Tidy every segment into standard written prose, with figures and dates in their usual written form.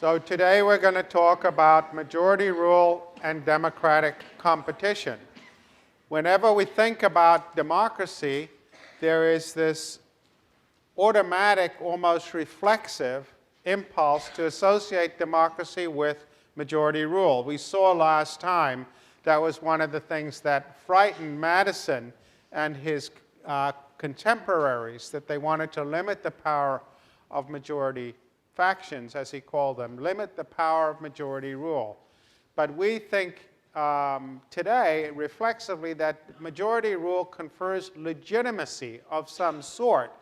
So today we're going to talk about majority rule and democratic competition. Whenever we think about democracy, there is this automatic, almost reflexive impulse to associate democracy with majority rule. We saw last time that was one of the things that frightened Madison and his contemporaries, that they wanted to limit the power of majority factions, as he called them, limit the power of majority rule. But we think today, reflexively, that majority rule confers legitimacy of some sort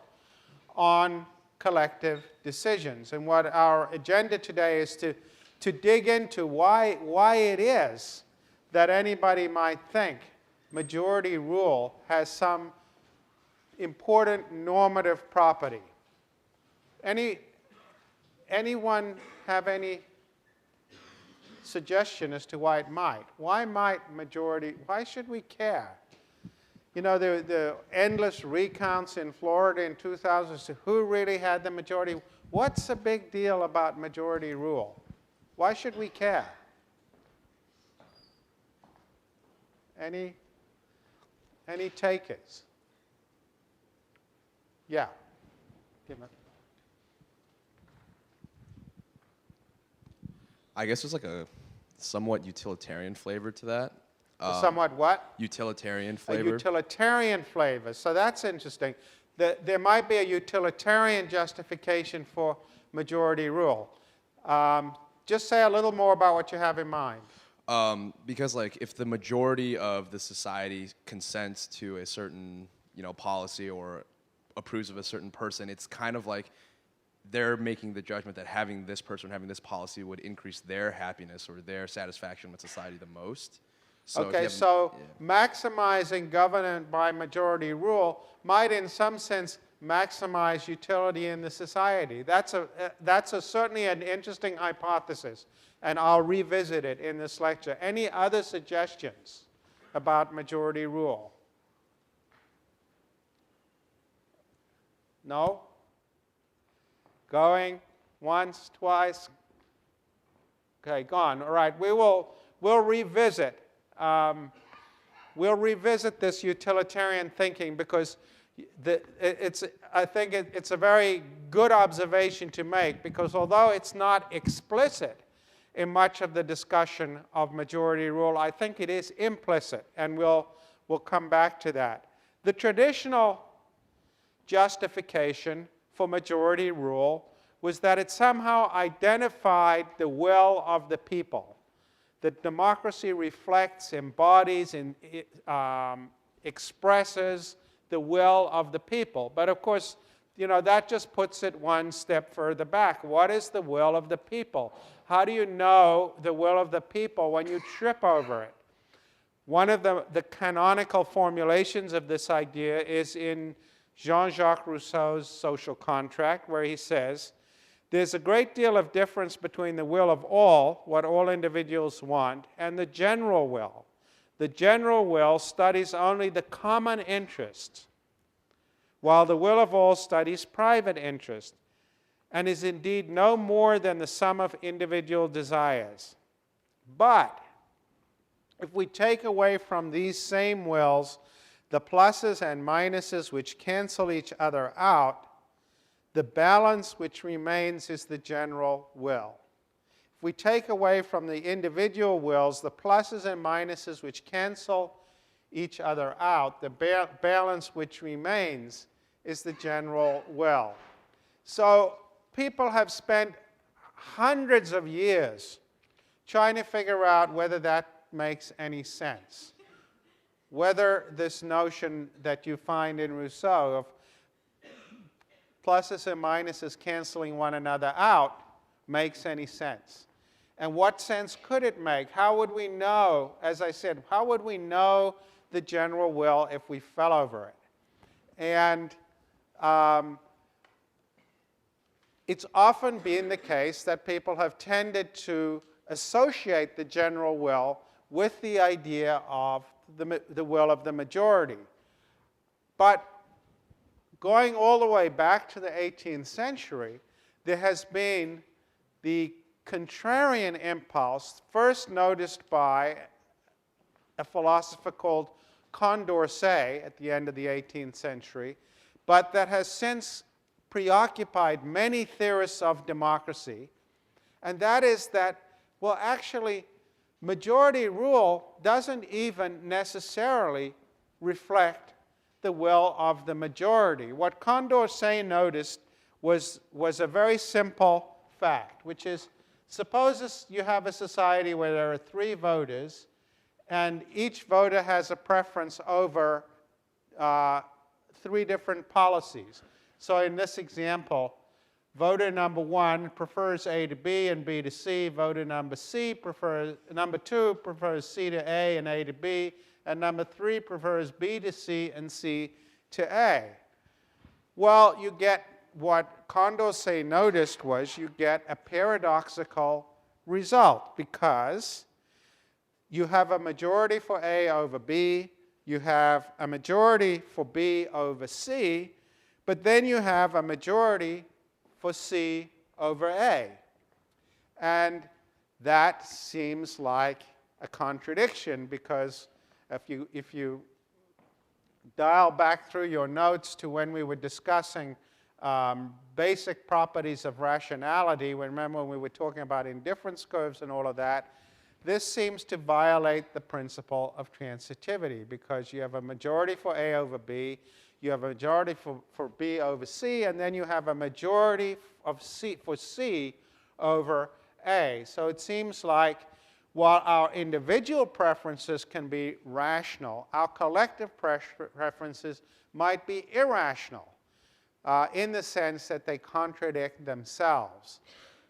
on collective decisions. And what our agenda today is to dig into why it is that anybody might think majority rule has some important normative property. Anyone have any suggestion as to why it might? Why should we care? You know, the endless recounts in Florida in 2000 as to who really had the majority. What's the big deal about majority rule? Why should we care? Any takers? Yeah. I guess there's like a somewhat utilitarian flavor to that. Somewhat what? Utilitarian A flavor. utilitarian flavor. So that's interesting. There might be a utilitarian justification for majority rule. Just say a little more about what you have in mind. Because like if the majority of the society consents to a certain policy or approves of a certain person, it's kind of like they're making the judgment that having this person, having this policy would increase their happiness or their satisfaction with society the most. So maximizing governance by majority rule might in some sense maximize utility in the society. That's certainly an interesting hypothesis, and I'll revisit it in this lecture. Any other suggestions about majority rule? No? Going? Once, twice? Okay, gone. All right, we'll revisit. We'll revisit this utilitarian thinking because I think it's a very good observation to make, because although it's not explicit in much of the discussion of majority rule, I think it is implicit, and we'll come back to that. The traditional justification for majority rule was that it somehow identified the will of the people. That democracy reflects, embodies, and expresses the will of the people. But of course, that just puts it one step further back. What is the will of the people? How do you know the will of the people when you trip over it? One of the canonical formulations of this idea is in Jean-Jacques Rousseau's Social Contract, where he says, there's a great deal of difference between the will of all, what all individuals want, and the general will. The general will studies only the common interest, while the will of all studies private interest, and is indeed no more than the sum of individual desires. But if we take away from these same wills the pluses and minuses which cancel each other out, the balance which remains is the general will. If we take away from the individual wills the pluses and minuses which cancel each other out, the balance which remains is the general will. So people have spent hundreds of years trying to figure out whether that makes any sense. Whether this notion that you find in Rousseau of pluses and minuses canceling one another out makes any sense. And what sense could it make? How would we know, as I said, how would we know the general will if we fell over it? And it's often been the case that people have tended to associate the general will with the idea of the will of the majority. But going all the way back to the 18th century, there has been the contrarian impulse first noticed by a philosopher called Condorcet at the end of the 18th century, but that has since preoccupied many theorists of democracy, and that is that, well, actually, majority rule doesn't even necessarily reflect the will of the majority. What Condorcet noticed was a very simple fact, which is, suppose you have a society where there are 3 voters, and each voter has a preference over 3 different policies. So in this example, voter number 1 prefers A to B and B to C. Voter number 2 prefers C to A and A to B. And number 3 prefers B to C and C to A. Well, you get what Condorcet noticed was you get a paradoxical result, because you have a majority for A over B, you have a majority for B over C, but then you have a majority for C over A. And that seems like a contradiction, because if you dial back through your notes to when we were discussing basic properties of rationality, remember when we were talking about indifference curves and all of that, this seems to violate the principle of transitivity, because you have a majority for A over B, you have a majority for B over C, and then you have a majority of for C over A. So it seems like while our individual preferences can be rational, our collective preferences might be irrational in the sense that they contradict themselves.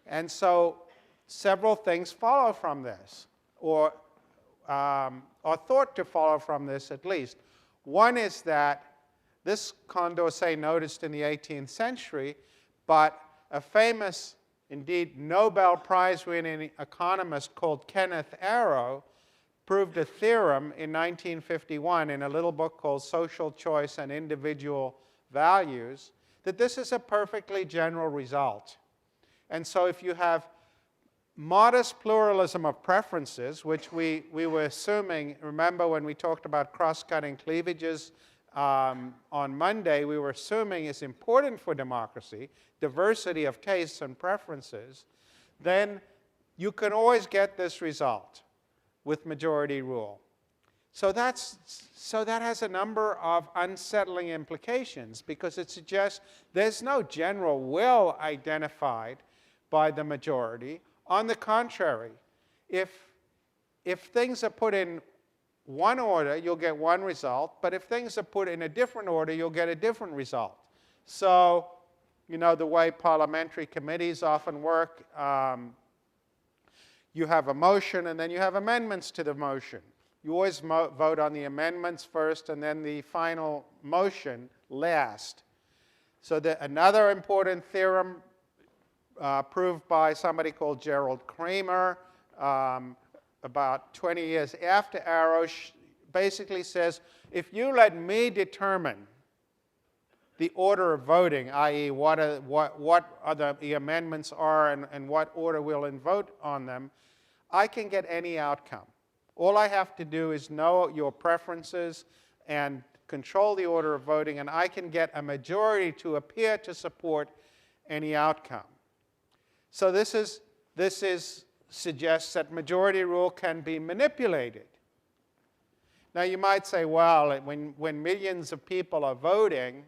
And so several things follow from this, or are thought to follow from this at least. One is that this Condorcet noticed in the 18th century, but a famous, indeed Nobel Prize-winning economist called Kenneth Arrow proved a theorem in 1951 in a little book called Social Choice and Individual Values, that this is a perfectly general result. And so if you have modest pluralism of preferences, which we were assuming, remember when we talked about cross-cutting cleavages on Monday, we were assuming is important for democracy, diversity of tastes and preferences, then you can always get this result with majority rule. So that has a number of unsettling implications, because it suggests there's no general will identified by the majority. On the contrary, if things are put in one order, you'll get one result, but if things are put in a different order, you'll get a different result. So, you know, the way parliamentary committees often work, you have a motion and then you have amendments to the motion. You always vote on the amendments first and then the final motion last. So another important theorem proved by somebody called Gerald Kramer about 20 years after Arrow basically says, if you let me determine the order of voting, i.e. what the amendments are and what order we'll vote on them, I can get any outcome. All I have to do is know your preferences and control the order of voting, and I can get a majority to appear to support any outcome. So this suggests that majority rule can be manipulated. Now you might say, well, when millions of people are voting,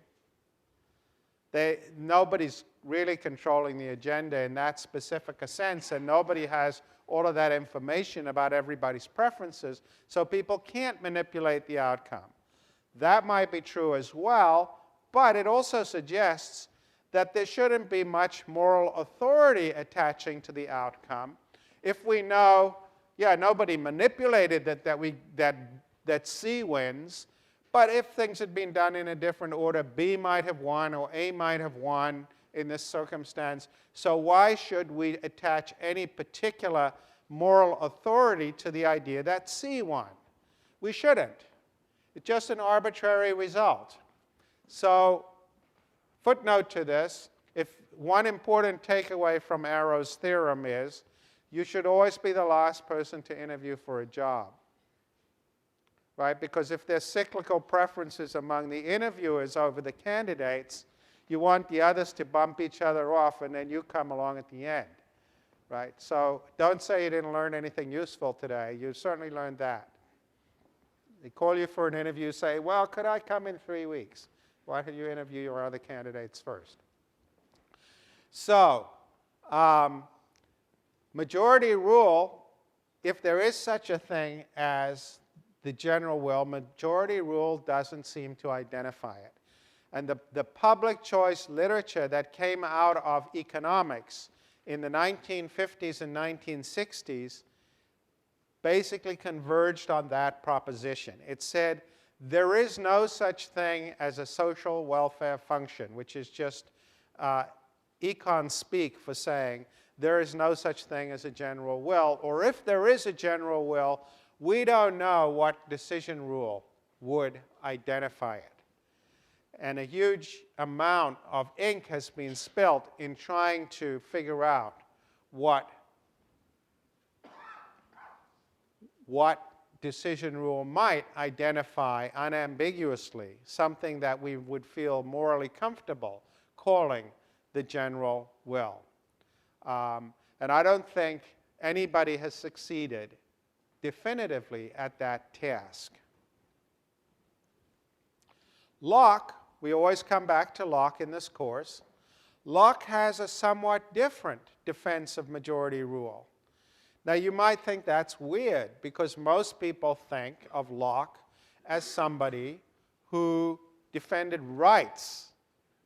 nobody's really controlling the agenda in that specific a sense, and nobody has all of that information about everybody's preferences, so people can't manipulate the outcome. That might be true as well, but it also suggests that there shouldn't be much moral authority attaching to the outcome. If we know, yeah, nobody manipulated that C wins, but if things had been done in a different order, B might have won or A might have won in this circumstance. So why should we attach any particular moral authority to the idea that C won? We shouldn't. It's just an arbitrary result. So footnote to this, if one important takeaway from Arrow's theorem is you should always be the last person to interview for a job. Right? Because if there's cyclical preferences among the interviewers over the candidates, you want the others to bump each other off, and then you come along at the end. Right? So don't say you didn't learn anything useful today. You certainly learned that. They call you for an interview, say, well, could I come in 3 weeks? Why don't you interview your other candidates first? So, majority rule, if there is such a thing as the general will, majority rule doesn't seem to identify it. And the public choice literature that came out of economics in the 1950s and 1960s basically converged on that proposition. It said there is no such thing as a social welfare function, which is just econ speak for saying there is no such thing as a general will, or if there is a general will, we don't know what decision rule would identify it. And a huge amount of ink has been spilt in trying to figure out what decision rule might identify unambiguously, something that we would feel morally comfortable calling the general will. And I don't think anybody has succeeded definitively at that task. Locke, we always come back to Locke in this course. Locke has a somewhat different defense of majority rule. Now you might think that's weird because most people think of Locke as somebody who defended rights.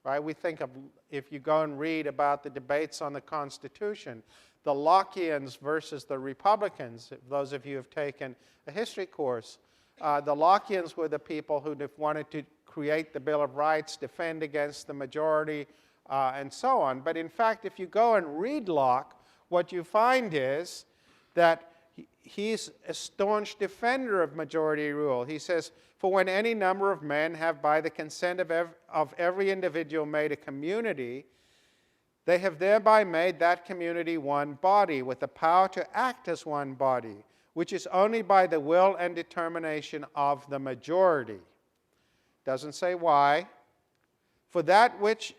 Right? We think of, if you go and read about the debates on the Constitution, the Lockeans versus the Republicans, those of you who have taken a history course, the Lockeans were the people who wanted to create the Bill of Rights, defend against the majority, and so on. But in fact, if you go and read Locke, what you find is that he's a staunch defender of majority rule. He says, for when any number of men have by the consent of every individual made a community, they have thereby made that community one body, with the power to act as one body, which is only by the will and determination of the majority. Doesn't say why. For that which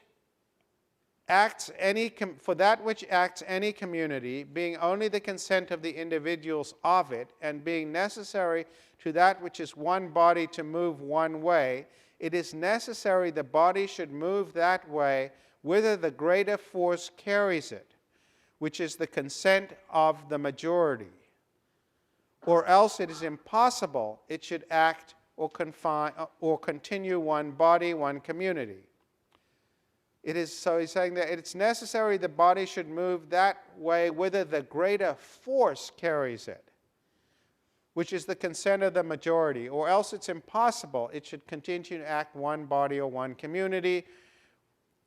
acts any community, being only the consent of the individuals of it, and being necessary to that which is one body to move one way, it is necessary the body should move that way whither the greater force carries it, which is the consent of the majority. Or else it is impossible it should act or confine or continue one body, one community. So he's saying that it's necessary the body should move that way whither the greater force carries it, which is the consent of the majority, or else it's impossible it should continue to act one body or one community,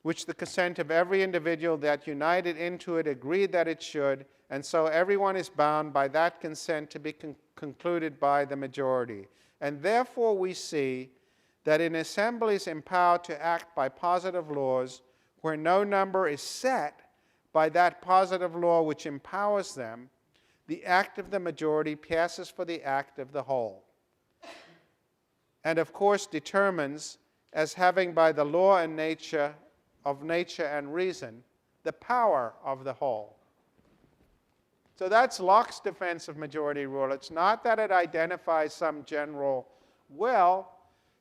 which the consent of every individual that united into it agreed that it should, and so everyone is bound by that consent to be concluded by the majority. And therefore we see that in assemblies empowered to act by positive laws, where no number is set by that positive law which empowers them, the act of the majority passes for the act of the whole, and of course determines, as having by the law and nature and reason, the power of the whole. So that's Locke's defense of majority rule. It's not that it identifies some general will.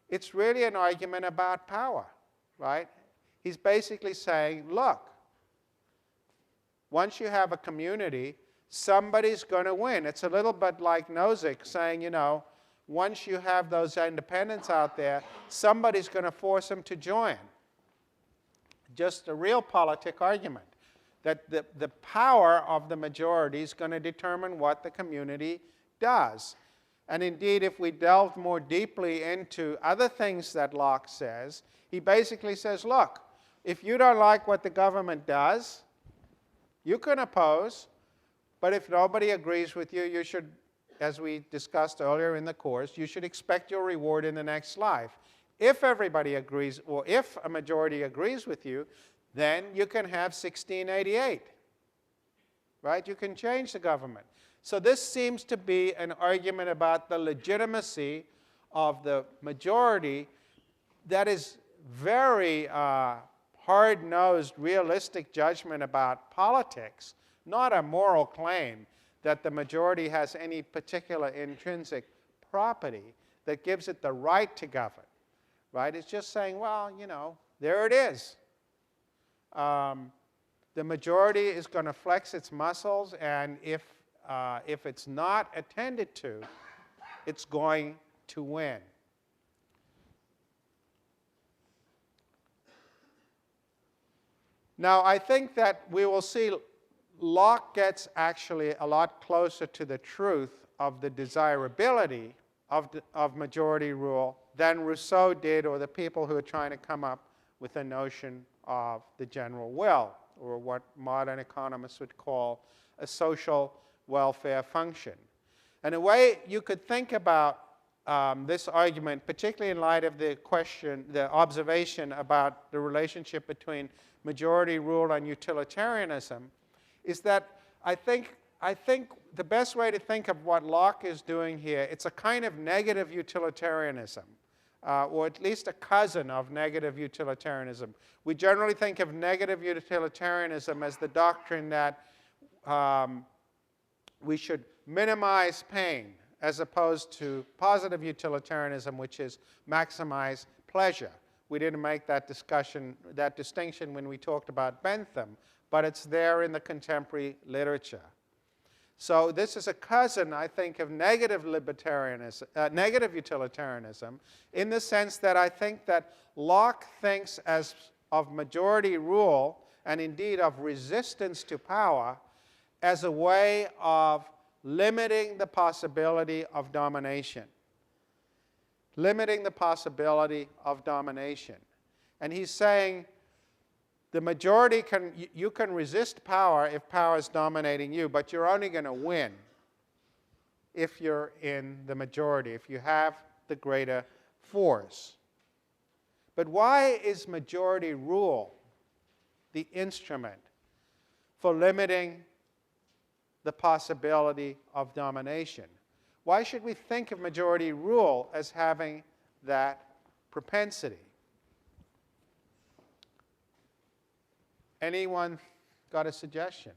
It's really an argument about power, right? He's basically saying, look, once you have a community, somebody's going to win. It's a little bit like Nozick saying, you know, once you have those independents out there, somebody's going to force them to join. Just a realpolitik argument, that the power of the majority is going to determine what the community does. And indeed, if we delve more deeply into other things that Locke says, he basically says, look, if you don't like what the government does, you can oppose, but if nobody agrees with you, you should, as we discussed earlier in the course, you should expect your reward in the next life. If everybody agrees, or if a majority agrees with you, then you can have 1688. right? You can change the government. So this seems to be an argument about the legitimacy of the majority that is very hard-nosed, realistic judgment about politics, not a moral claim that the majority has any particular intrinsic property that gives it the right to govern, right? It's just saying, well, you know, there it is. The majority is going to flex its muscles, and if it's not attended to, it's going to win. Now, I think that we will see Locke gets actually a lot closer to the truth of the desirability of majority rule than Rousseau did, or the people who are trying to come up with a notion of the general will, or what modern economists would call a social welfare function. And a way you could think about this argument, particularly in light of the question, the observation about the relationship between majority rule and utilitarianism, is that I think the best way to think of what Locke is doing here, it's a kind of negative utilitarianism, or at least a cousin of negative utilitarianism. We generally think of negative utilitarianism as the doctrine that we should minimize pain, as opposed to positive utilitarianism, which is maximize pleasure. We didn't make that distinction when we talked about Bentham, but it's there in the contemporary literature. So this is a cousin, I think, of negative utilitarianism, in the sense that I think that Locke thinks as of majority rule, and indeed of resistance to power, as a way of limiting the possibility of domination. Limiting the possibility of domination. And he's saying the majority you can resist power if power is dominating you, but you're only going to win if you're in the majority, if you have the greater force. But why is majority rule the instrument for limiting the possibility of domination? Why should we think of majority rule as having that propensity? Anyone got a suggestion?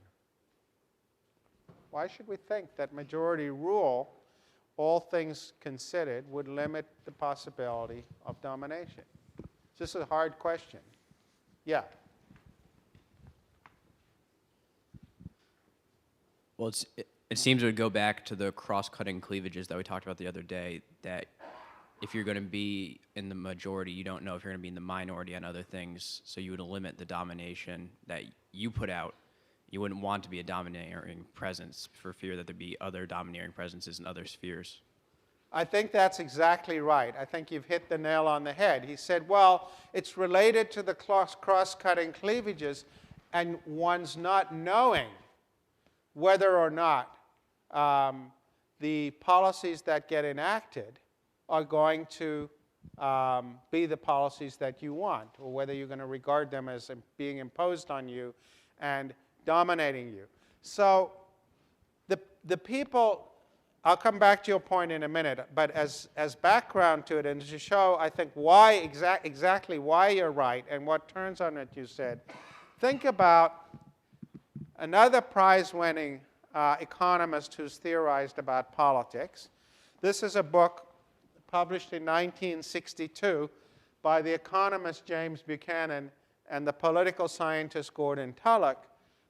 Why should we think that majority rule, all things considered, would limit the possibility of domination? This is a hard question. Yeah. Well, it seems it would go back to the cross-cutting cleavages that we talked about the other day, that if you're going to be in the majority, you don't know if you're going to be in the minority on other things, so you would limit the domination that you put out. You wouldn't want to be a domineering presence for fear that there'd be other domineering presences in other spheres. I think that's exactly right. I think you've hit the nail on the head. He said, well, it's related to the cross-cutting cleavages and one's not knowing whether or not the policies that get enacted are going to be the policies that you want, or whether you're going to regard them as being imposed on you and dominating you. So the people, I'll come back to your point in a minute, but as background to it and to show, I think, why exactly why you're right and what turns on it you said, think about another prize-winning economist who's theorized about politics. This is a book published in 1962 by the economist James Buchanan and the political scientist Gordon Tullock,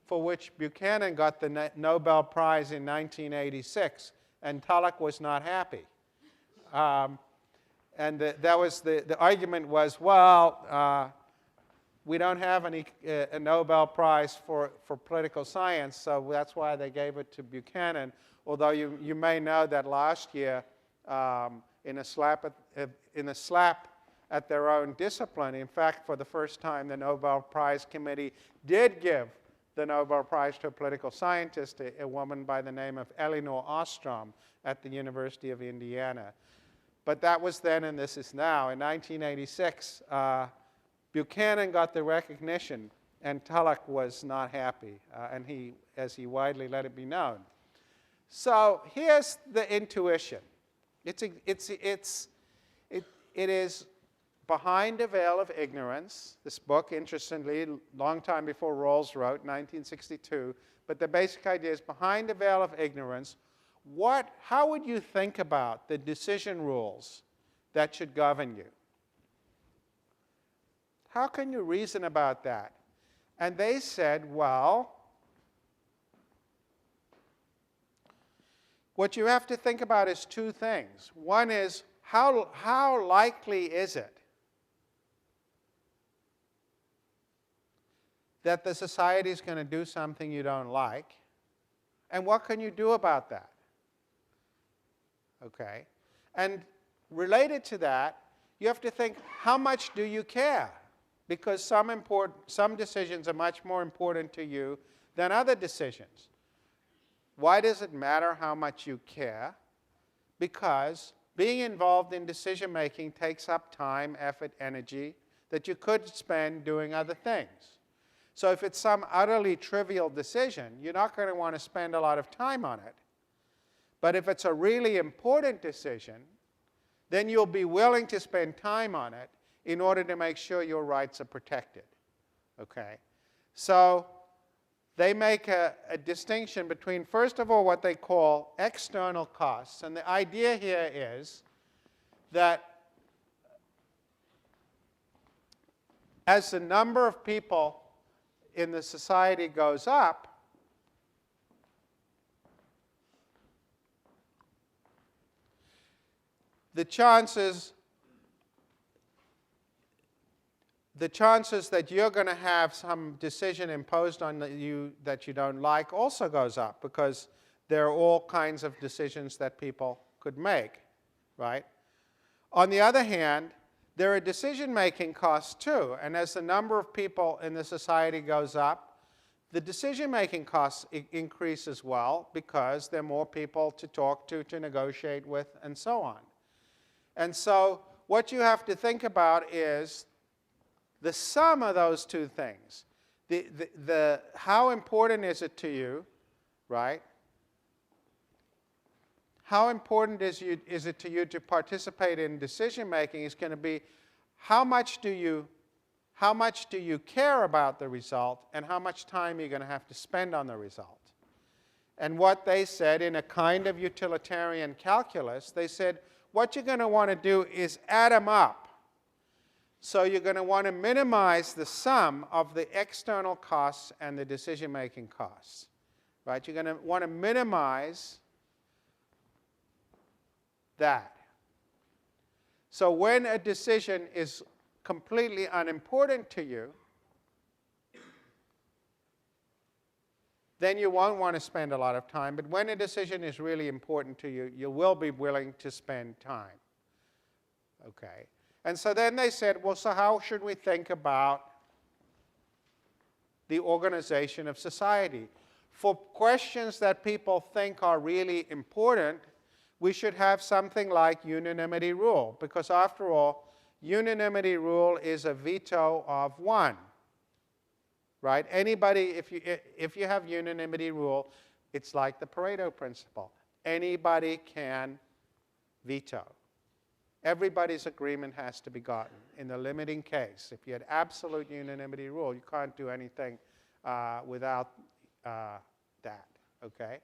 for which Buchanan got the Nobel Prize in 1986, and Tullock was not happy. And the argument was, well, we don't have a Nobel Prize for political science, so that's why they gave it to Buchanan, although you may know that last year, in a slap at their own discipline. In fact, for the first time, the Nobel Prize Committee did give the Nobel Prize to a political scientist, a woman by the name of Elinor Ostrom at the University of Indiana. But that was then, and this is now. In 1986, Buchanan got the recognition And Tulloch was not happy, and as he widely let it be known. So here's the intuition. It is Behind a Veil of Ignorance. This book, interestingly, long time before Rawls wrote, 1962. But the basic idea is Behind a Veil of Ignorance. How would you think about the decision rules that should govern you? How can you reason about that? And they said, well, what you have to think about is two things. One is, how likely is it that the society is going to do something you don't like? And what can you do about that? Okay? And related to that, you have to think, how much do you care? Because some decisions are much more important to you than other decisions. Why does it matter how much you care? Because being involved in decision-making takes up time, effort, energy that you could spend doing other things. So if it's some utterly trivial decision, you're not going to want to spend a lot of time on it. But if it's a really important decision, then you'll be willing to spend time on it in order to make sure your rights are protected. Okay? So they make a distinction between, first of all, what they call external costs. And the idea here is that as the number of people in the society goes up, the chances that you're going to have some decision imposed on you that you don't like also goes up, because there are all kinds of decisions that people could make, right? On the other hand, there are decision-making costs too, and as the number of people in the society goes up, the decision-making costs increase as well, because there are more people to talk to negotiate with, and so on. And so what you have to think about is the sum of those two things. How important is it to you, right? How important is it to you to participate in decision-making is going to be how much do you care about the result, and how much time you're going to have to spend on the result. And what they said in a kind of utilitarian calculus, they said, what you're going to want to do is add them up. So you're going to want to minimize the sum of the external costs and the decision-making costs. Right? You're going to want to minimize that. So when a decision is completely unimportant to you, then you won't want to spend a lot of time. But when a decision is really important to you, you will be willing to spend time. Okay? And so then they said, well, so how should we think about the organization of society? For questions that people think are really important, we should have something like unanimity rule. Because after all, unanimity rule is a veto of one. Right? Anybody, if you have unanimity rule, it's like the Pareto principle. Anybody can veto. Everybody's agreement has to be gotten in the limiting case. If you had absolute unanimity rule, you can't do anything without that. Okay?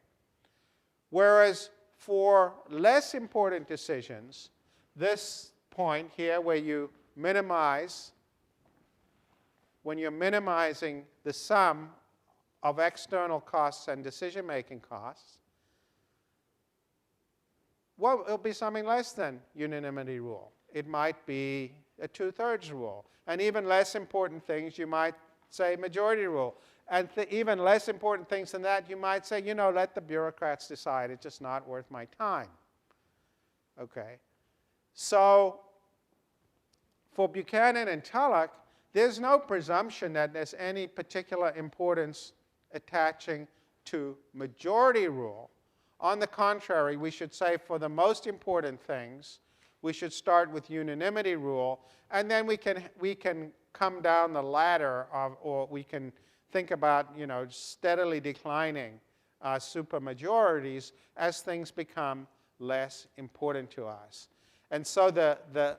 Whereas for less important decisions, this point here where you minimize, when you're minimizing the sum of external costs and decision-making costs, well, it'll be something less than unanimity rule. It might be a 2/3 rule. And even less important things, you might say majority rule. And even less important things than that, you might say, you know, let the bureaucrats decide. It's just not worth my time. Okay? So for Buchanan and Tulloch, there's no presumption that there's any particular importance attaching to majority rule. On the contrary, we should say for the most important things, we should start with unanimity rule, and then we can come down the ladder or we can think about, steadily declining supermajorities as things become less important to us. And so the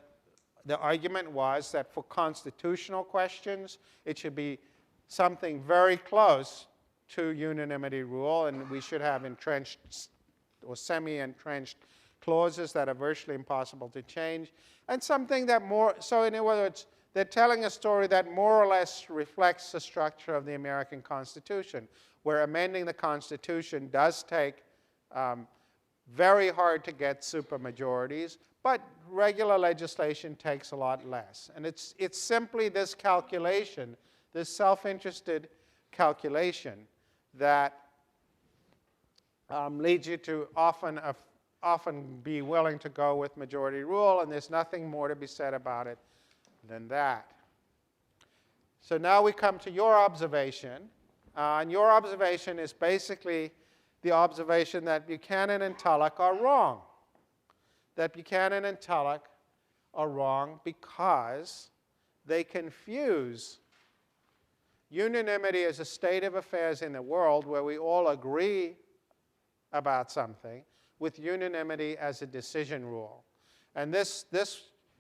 argument was that for constitutional questions, it should be something very close to unanimity rule, and we should have entrenched or semi-entrenched clauses that are virtually impossible to change, and something that so in other words, they're telling a story that more or less reflects the structure of the American Constitution, where amending the Constitution does take very hard to get supermajorities, but regular legislation takes a lot less. And it's simply this calculation, this self-interested calculation, that leads you to often be willing to go with majority rule, and there's nothing more to be said about it than that. So now we come to your observation, and your observation is basically the observation that Buchanan and Tullock are wrong. That Buchanan and Tullock are wrong because they confuse unanimity as a state of affairs in the world where we all agree about something with unanimity as a decision rule. And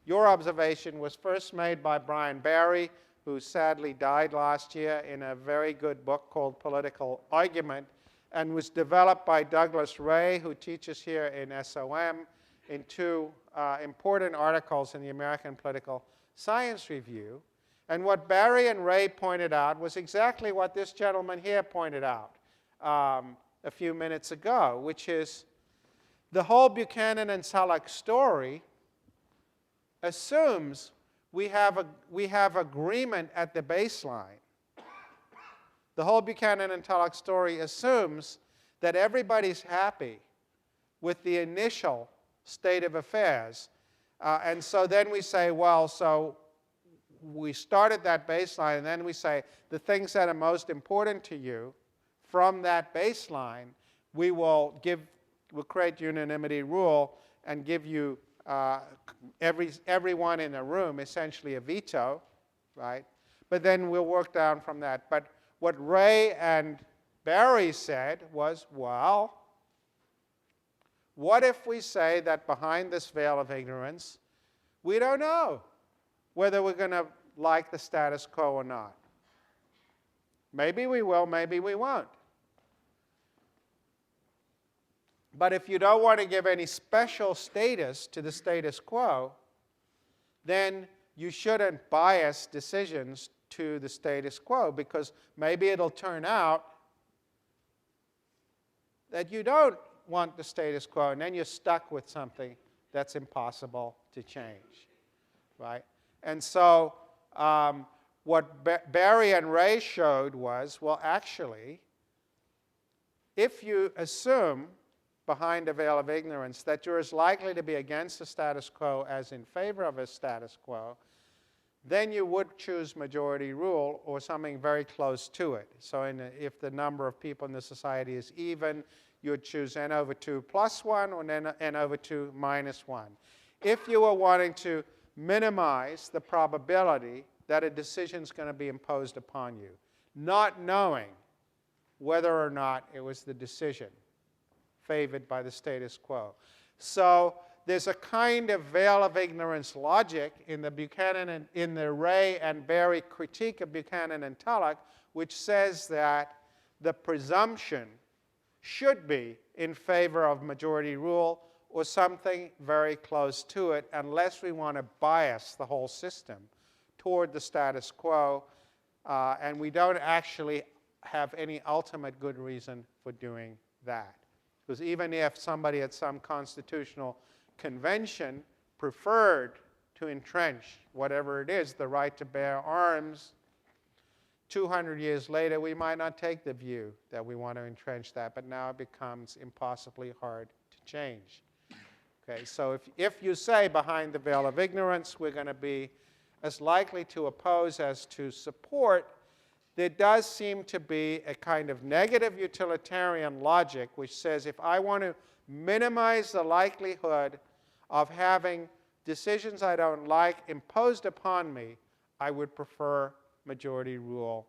your observation was first made by Brian Barry, who sadly died last year, in a very good book called Political Argument, and was developed by Douglas Ray, who teaches here in SOM, in two important articles in the American Political Science Review. And what Barry and Ray pointed out was exactly what this gentleman here pointed out a few minutes ago, which is the whole Buchanan and Tullock story assumes we have agreement at the baseline. The whole Buchanan and Tullock story assumes that everybody's happy with the initial state of affairs. And so then we say, well, so we start at that baseline, and then we say the things that are most important to you from that baseline, we'll create unanimity rule and give you everyone in the room essentially a veto, right? But then we'll work down from that. But what Ray and Barry said was, well, what if we say that behind this veil of ignorance, we don't know whether we're going to like the status quo or not? Maybe we will, maybe we won't. But if you don't want to give any special status to the status quo, then you shouldn't bias decisions to the status quo, because maybe it'll turn out that you don't want the status quo, and then you're stuck with something that's impossible to change, right? And so what Barry and Ray showed was, well, actually, if you assume behind a veil of ignorance that you're as likely to be against the status quo as in favor of a status quo, then you would choose majority rule or something very close to it. So if the number of people in the society is even, you would choose n over 2 plus 1 or n over 2 minus 1. If you were wanting to minimize the probability that a decision is going to be imposed upon you, not knowing whether or not it was the decision favored by the status quo. So there's a kind of veil of ignorance logic in the Ray and Barry critique of Buchanan and Tullock, which says that the presumption should be in favor of majority rule or something very close to it, unless we want to bias the whole system toward the status quo, and we don't actually have any ultimate good reason for doing that. Because even if somebody at some constitutional convention preferred to entrench whatever it is, the right to bear arms, 200 years later, we might not take the view that we want to entrench that, but now it becomes impossibly hard to change. Okay, so if you say behind the veil of ignorance, we're going to be as likely to oppose as to support, there does seem to be a kind of negative utilitarian logic which says if I want to minimize the likelihood of having decisions I don't like imposed upon me, I would prefer majority rule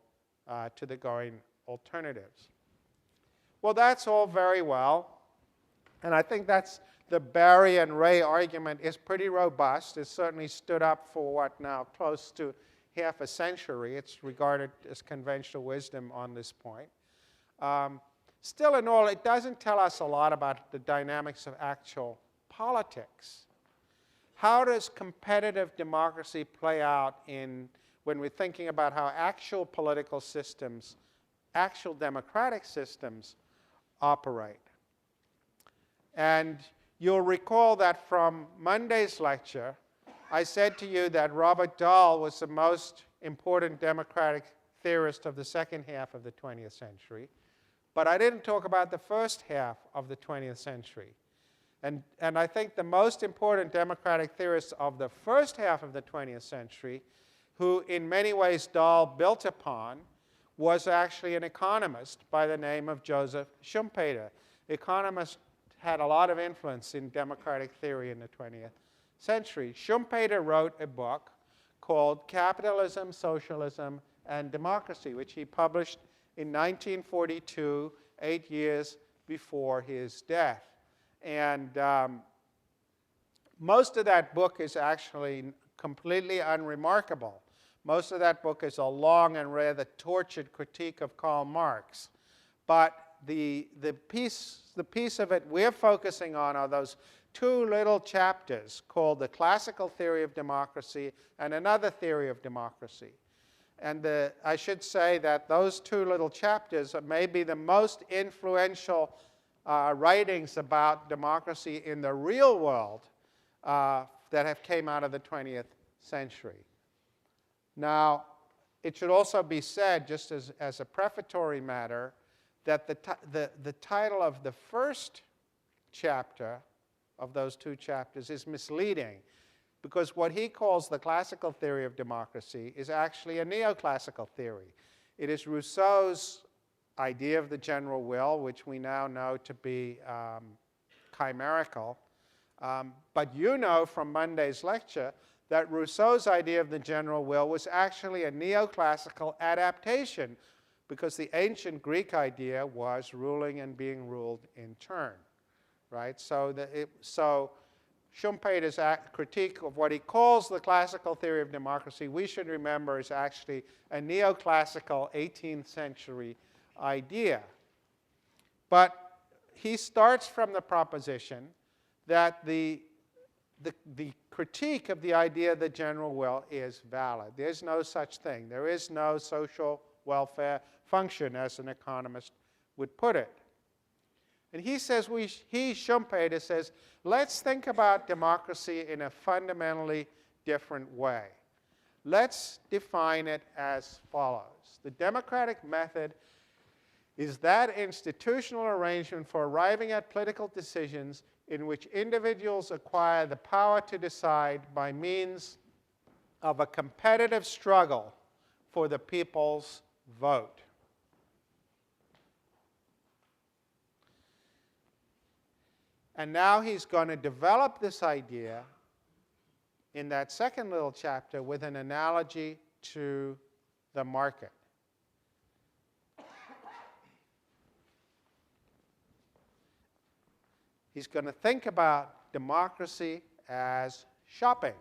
to the going alternatives. Well, that's all very well, and I think that's the Barry and Ray argument is pretty robust. It certainly stood up for what now, close to half a century. It's regarded as conventional wisdom on this point. Still in all, it doesn't tell us a lot about the dynamics of actual politics. How does competitive democracy play out when we're thinking about how actual political systems, actual democratic systems operate? And you'll recall that from Monday's lecture, I said to you that Robert Dahl was the most important democratic theorist of the second half of the 20th century. But I didn't talk about the first half of the 20th century. And I think the most important democratic theorist of the first half of the 20th century, who in many ways Dahl built upon, was actually an economist by the name of Joseph Schumpeter. Economists had a lot of influence in democratic theory in the 20th century. Schumpeter wrote a book called Capitalism, Socialism, and Democracy, which he published in 1942, 8 years before his death. And most of that book is actually completely unremarkable. Most of that book is a long and rather tortured critique of Karl Marx. But the piece of it we're focusing on are those two little chapters called The Classical Theory of Democracy and Another Theory of Democracy. And I should say that those two little chapters are maybe the most influential writings about democracy in the real world that have came out of the 20th century. Now, it should also be said, just as a prefatory matter, that the title of the first chapter of those two chapters is misleading, because what he calls the classical theory of democracy is actually a neoclassical theory. It is Rousseau's idea of the general will, which we now know to be chimerical. But you know from Monday's lecture that Rousseau's idea of the general will was actually a neoclassical adaptation, because the ancient Greek idea was ruling and being ruled in turn, right? So Schumpeter's critique of what he calls the classical theory of democracy, we should remember, is actually a neoclassical 18th century idea. But he starts from the proposition that the critique of the idea of the general will is valid. There's no such thing. There is no social welfare function, as an economist would put it. And he says, Schumpeter says, let's think about democracy in a fundamentally different way. Let's define it as follows. The democratic method is that institutional arrangement for arriving at political decisions in which individuals acquire the power to decide by means of a competitive struggle for the people's vote. And now he's going to develop this idea in that second little chapter with an analogy to the market. He's going to think about democracy as shopping.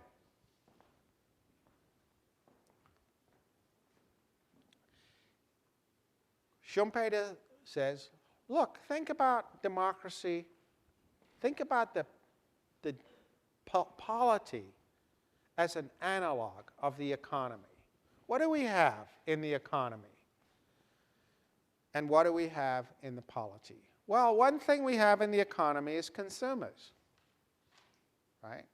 Schumpeter says, look, think about democracy. Think about the polity as an analog of the economy. What do we have in the economy? And what do we have in the polity? Well, one thing we have in the economy is consumers, right?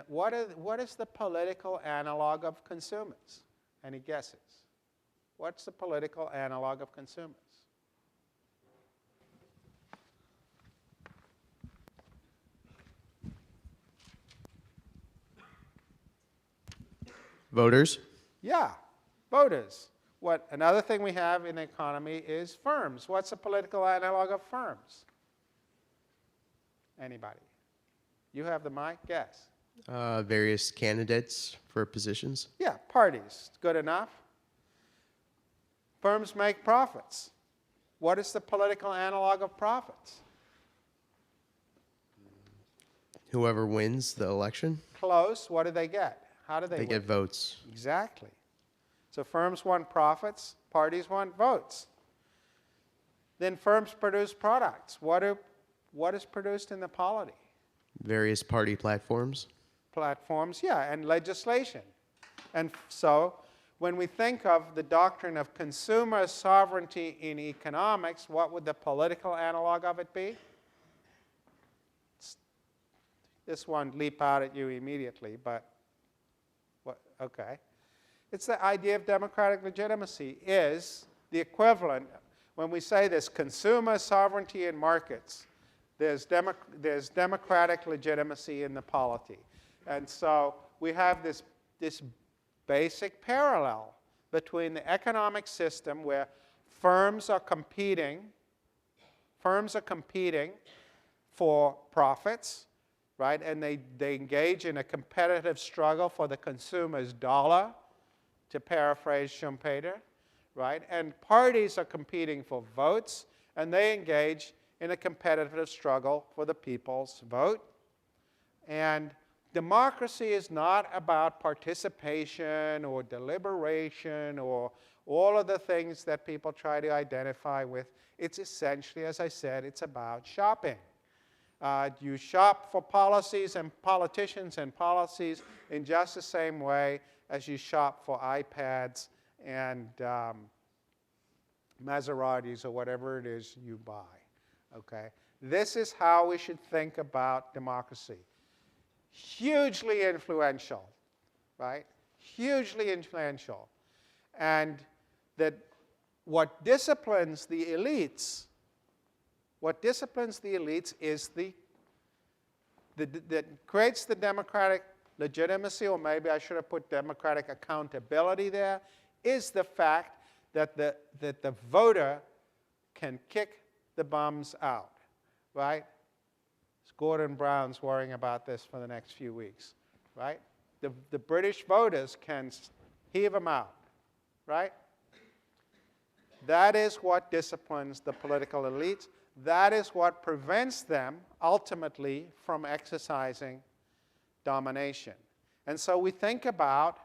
What is the political analog of consumers? Any guesses? What's the political analog of consumers? Voters? Yeah, voters. Another thing we have in the economy is firms. What's the political analog of firms? Anybody? You have the mic? Guess. Various candidates for positions. Yeah, parties. Good enough. Firms make profits. What is the political analog of profits? Whoever wins the election, Close. What do they get? How do they they win? get votes. Exactly. So firms want profits, parties want votes. Then firms produce products. What is produced in the polity? Various party platforms. Platforms, yeah, and legislation. And so when we think of the doctrine of consumer sovereignty in economics, what would the political analog of it be? This one leap out at you immediately, but what? Okay. It's the idea of democratic legitimacy is the equivalent. When we say this consumer sovereignty in markets, there's democratic legitimacy in the polity. And so we have this basic parallel between the economic system where firms are competing for profits, right? And they engage in a competitive struggle for the consumer's dollar, to paraphrase Schumpeter, right? And parties are competing for votes, and they engage in a competitive struggle for the people's vote. And democracy is not about participation or deliberation or all of the things that people try to identify with. It's essentially, as I said, it's about shopping. You shop for policies and politicians and policies in just the same way as you shop for iPads and Maseratis or whatever it is you buy. Okay? This is how we should think about democracy. Hugely influential, right? Hugely influential. And that what disciplines the elites is that creates the democratic legitimacy, or maybe I should have put democratic accountability there, is the fact that the voter can kick the bums out, right? Gordon Brown's worrying about this for the next few weeks, right? The British voters can heave them out, right? That is what disciplines the political elites. That is what prevents them, ultimately, from exercising domination. And so we think about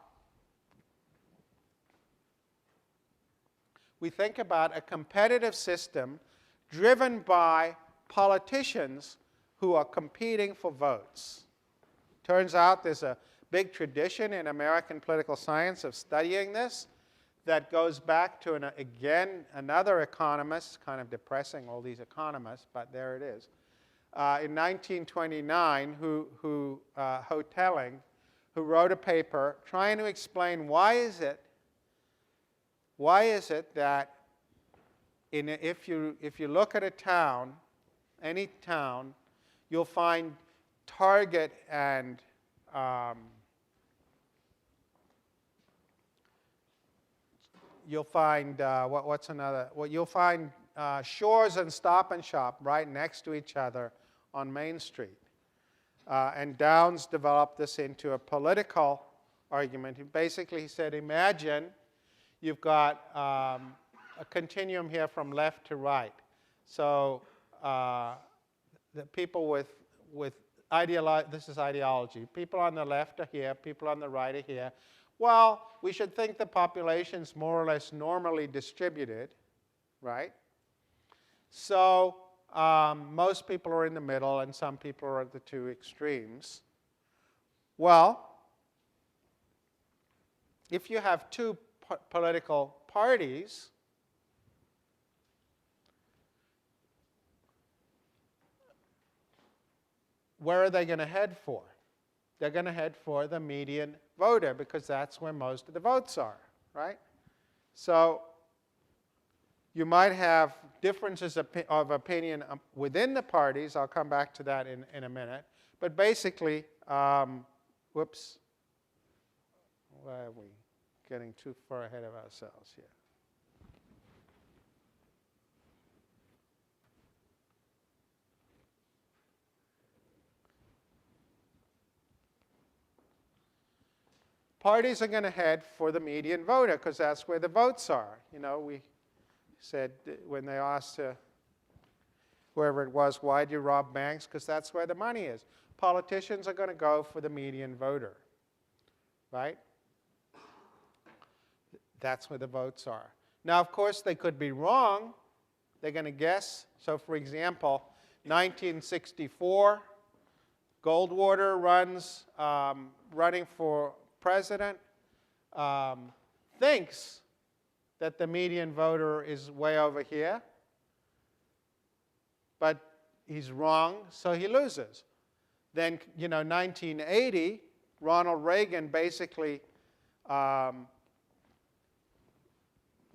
a competitive system driven by politicians who are competing for votes. Turns out there's a big tradition in American political science of studying this that goes back to, another economist, kind of depressing, all these economists, but there it is. In 1929, Hotelling, who wrote a paper trying to explain why is it that if you look at a town, any town, you'll find Target and you'll find what's another? Well, you'll find Shores and Stop and Shop right next to each other on Main Street. And Downs developed this into a political argument. Basically, he said, imagine you've got a continuum here from left to right. So the people with this is ideology. People on the left are here, people on the right are here. Well, we should think the population's more or less normally distributed, right? So most people are in the middle and some people are at the two extremes. Well, if you have two political parties, where are they going to head for? They're going to head for the median voter because that's where most of the votes are, right? So you might have differences of opinion within the parties. I'll come back to that in a minute. But basically, whoops, why are we getting too far ahead of ourselves here? parties are going to head for the median voter because that's where the votes are. You know, we said when they asked whoever it was, why do you rob banks? Because that's where the money is. Politicians are going to go for the median voter, right? That's where the votes are. Now, of course, they could be wrong. They're going to guess. So, for example, 1964, Goldwater runs, running for president, thinks that the median voter is way over here, but he's wrong, so he loses. Then, 1980, Ronald Reagan basically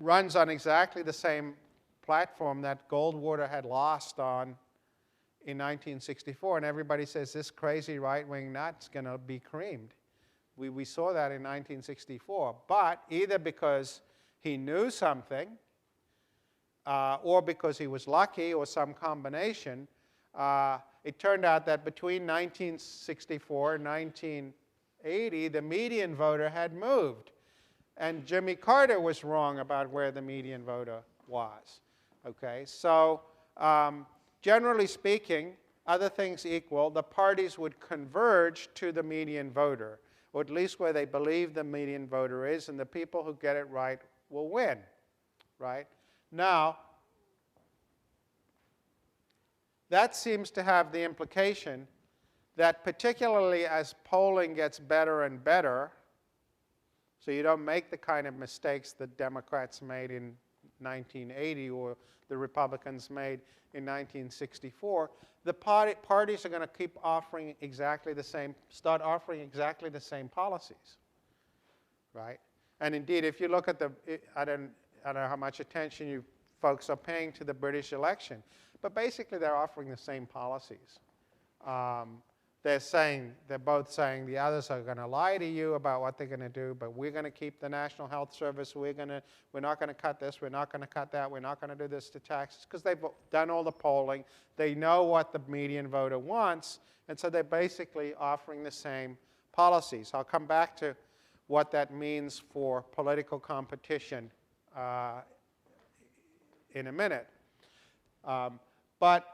runs on exactly the same platform that Goldwater had lost on in 1964, and everybody says this crazy right-wing nut's going to be creamed. We saw that in 1964, but either because he knew something or because he was lucky or some combination, it turned out that between 1964 and 1980, the median voter had moved. And Jimmy Carter was wrong about where the median voter was. Okay, so generally speaking, other things equal, the parties would converge to the median voter, or at least where they believe the median voter is, and the people who get it right will win, right? Now, that seems to have the implication that particularly as polling gets better and better, so you don't make the kind of mistakes the Democrats made in 1980 or the Republicans made in 1964, the parties are going to keep offering exactly the same, start offering exactly the same policies, right? And indeed, if you look at the, I don't know how much attention you folks are paying to the British election, but basically they're offering the same policies. They're both saying the others are going to lie to you about what they're going to do, but we're going to keep the National Health Service, we're not going to cut this, we're not going to cut that, we're not going to do this to taxes, because they've done all the polling, they know what the median voter wants, and so they're basically offering the same policies. I'll come back to what that means for political competition in a minute. But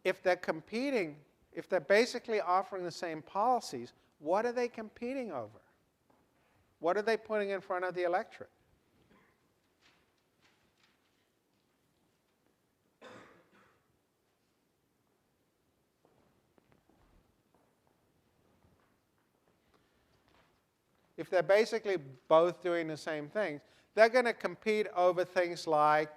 if they're competing, if they're basically offering the same policies, what are they competing over? What are they putting in front of the electorate? If they're basically both doing the same things, they're going to compete over things like,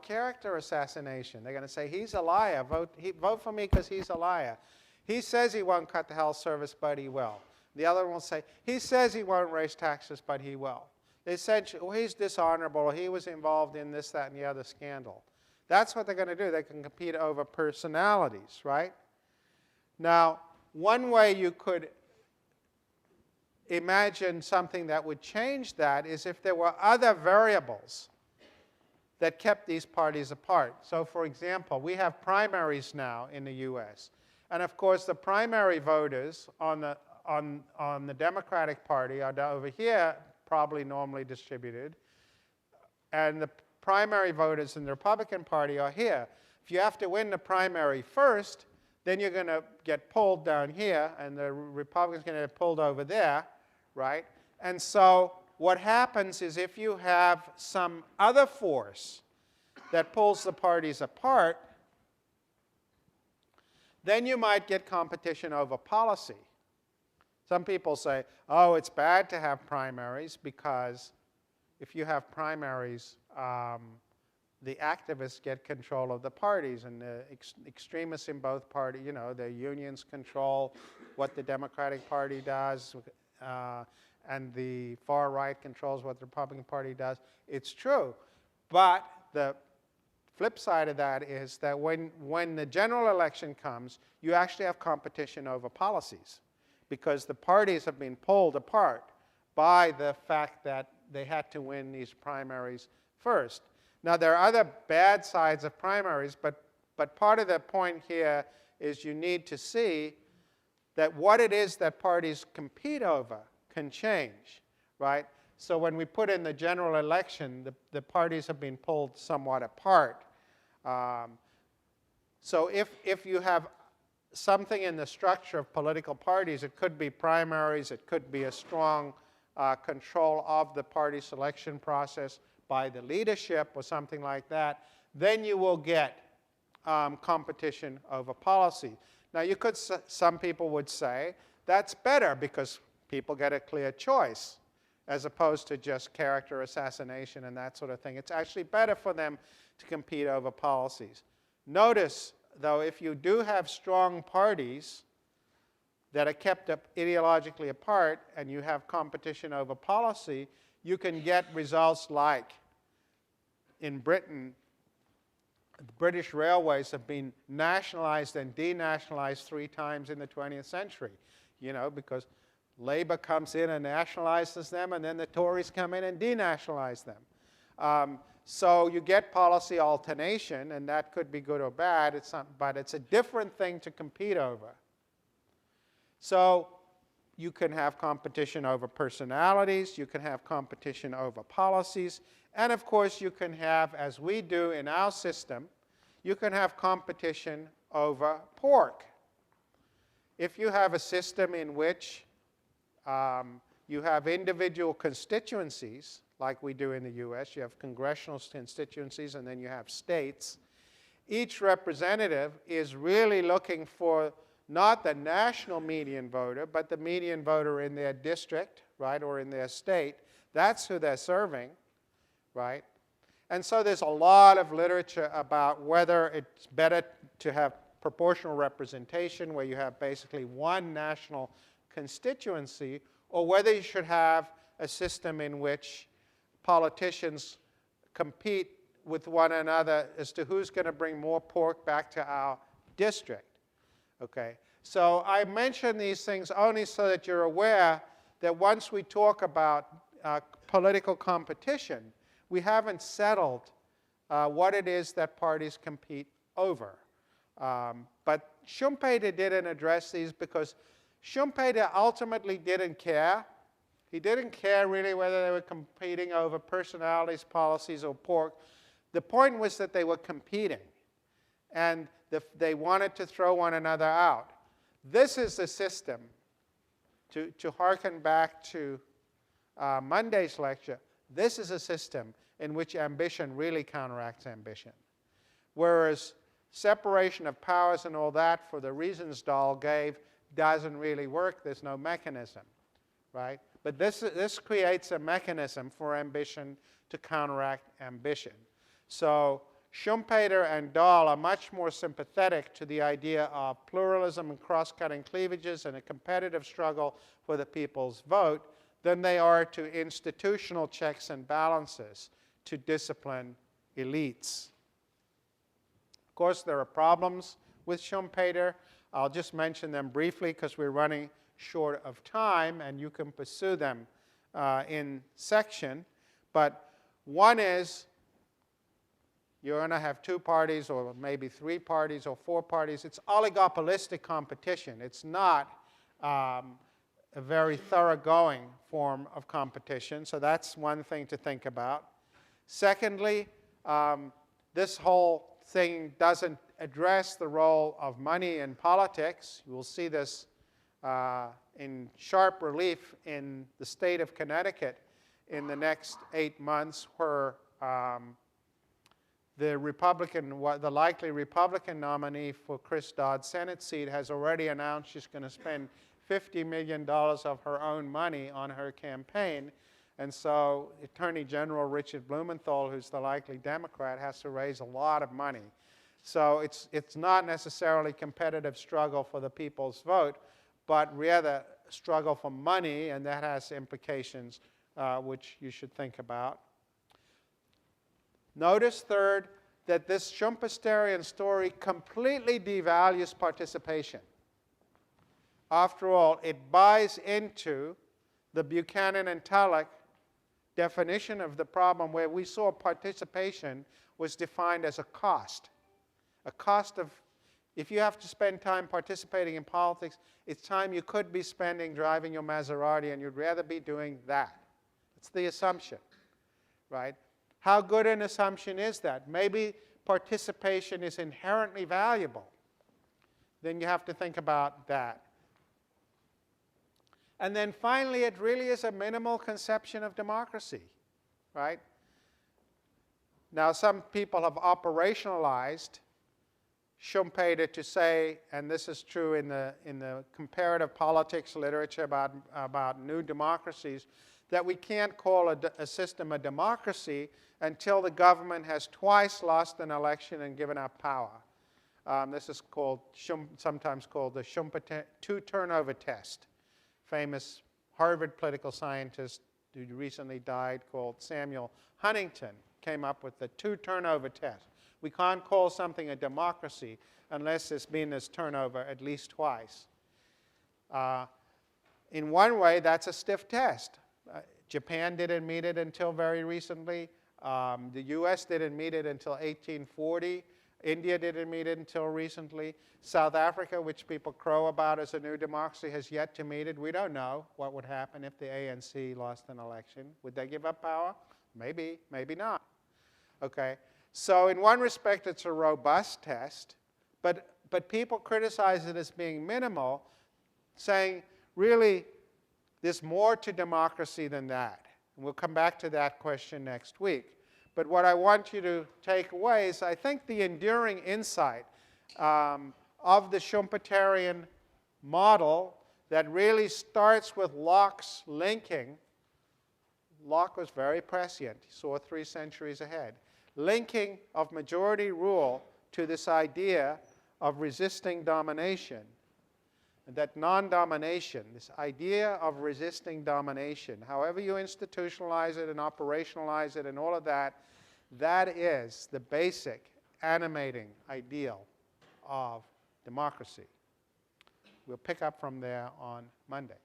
character assassination. They're going to say, he's a liar. Vote for me because he's a liar. He says he won't cut the health service, but he will. The other one will say, he says he won't raise taxes, but he will. They said, well, he's dishonorable, or he was involved in this, that, and the other scandal. That's what they're going to do. They can compete over personalities, right? Now, one way you could imagine something that would change that is if there were other variables that kept these parties apart. So, for example, we have primaries now in the US. And of course, the primary voters on the Democratic Party are over here, probably normally distributed. And the primary voters in the Republican Party are here. If you have to win the primary first, then you're going to get pulled down here, and the Republicans are going to get pulled over there, right? And so what happens is if you have some other force that pulls the parties apart, then you might get competition over policy. Some people say, oh, it's bad to have primaries because if you have primaries, the activists get control of the parties, and the extremists in both parties, the unions control what the Democratic Party does, and the far right controls what the Republican Party does. It's true. But the flip side of that is that when the general election comes, you actually have competition over policies, because the parties have been pulled apart by the fact that they had to win these primaries first. Now, there are other bad sides of primaries, but But part of the point here is you need to see that what it is that parties compete over can change, right? So when we put in the general election, the parties have been pulled somewhat apart. So if you have something in the structure of political parties, it could be primaries, it could be a strong control of the party selection process by the leadership or something like that, then you will get competition over policy. Now, some people would say that's better because people get a clear choice as opposed to just character assassination and that sort of thing. It's actually better for them to compete over policies. Notice, though, if you do have strong parties that are kept up ideologically apart and you have competition over policy, you can get results like in Britain, the British railways have been nationalized and denationalized 3 times in the 20th century, because Labour comes in and nationalizes them, and then the Tories come in and denationalize them. So you get policy alternation, and that could be good or bad, but it's a different thing to compete over. So you can have competition over personalities, you can have competition over policies, and of course you can have, as we do in our system, you can have competition over pork. If you have a system in which you have individual constituencies, like we do in the US, you have congressional constituencies and then you have states, each representative is really looking for not the national median voter, but the median voter in their district, right, or in their state. That's who they're serving, right? And so there's a lot of literature about whether it's better to have proportional representation, where you have basically one national constituency, or whether you should have a system in which politicians compete with one another as to who's going to bring more pork back to our district. Okay, so I mention these things only so that you're aware that once we talk about political competition, we haven't settled what it is that parties compete over. But Schumpeter didn't address these because Schumpeter ultimately didn't care. He didn't care really whether they were competing over personalities, policies, or pork. The point was that they were competing, and they wanted to throw one another out. This is the system, to hearken back to Monday's lecture, this is a system in which ambition really counteracts ambition. Whereas separation of powers and all that, for the reasons Dahl gave, doesn't really work. There's no mechanism, right? But this creates a mechanism for ambition to counteract ambition. So Schumpeter and Dahl are much more sympathetic to the idea of pluralism and cross-cutting cleavages and a competitive struggle for the people's vote than they are to institutional checks and balances to discipline elites. Of course, there are problems with Schumpeter. I'll just mention them briefly because we're running short of time, and you can pursue them in section. But one is you're going to have 2 parties or maybe 3 parties or 4 parties. It's oligopolistic competition. It's not a very thoroughgoing form of competition. So that's one thing to think about. Secondly, this whole thing doesn't address the role of money in politics. You will see this in sharp relief in the state of Connecticut in the next 8 months, where the likely Republican nominee for Chris Dodd's Senate seat has already announced she's going to spend $50 million of her own money on her campaign. And so Attorney General Richard Blumenthal, who's the likely Democrat, has to raise a lot of money. So it's not necessarily competitive struggle for the people's vote, but rather struggle for money, and that has implications which you should think about. Notice, third, that this Schumpeterian story completely devalues participation. After all, it buys into the Buchanan and Tullock definition of the problem, where we saw participation was defined as a cost. a cost of, if you have to spend time participating in politics, it's time you could be spending driving your Maserati, and you'd rather be doing that. That's the assumption, right? How good an assumption is that? Maybe participation is inherently valuable. Then you have to think about that. And then finally, it really is a minimal conception of democracy, right? Now, some people have operationalized Schumpeter to say, and this is true in the comparative politics literature about new democracies, that we can't call a system a democracy until the government has twice lost an election and given up power. This is called, sometimes called the Schumpeter two-turnover test. Famous Harvard political scientist who recently died called Samuel Huntington came up with the two-turnover test. We can't call something a democracy unless there's been this turnover at least twice. In one way, that's a stiff test. Japan didn't meet it until very recently. The US didn't meet it until 1840. India didn't meet it until recently. South Africa, which people crow about as a new democracy, has yet to meet it. We don't know what would happen if the ANC lost an election. Would they give up power? Maybe, maybe not. Okay, so in one respect, it's a robust test, but people criticize it as being minimal, saying, really, there's more to democracy than that. And we'll come back to that question next week. But what I want you to take away is, I think, the enduring insight of the Schumpeterian model that really starts with Locke's linking. Locke was very prescient. He saw 3 centuries ahead. Linking of majority rule to this idea of resisting domination. And that non-domination, this idea of resisting domination, however you institutionalize it and operationalize it and all of that, that is the basic animating ideal of democracy. We'll pick up from there on Monday.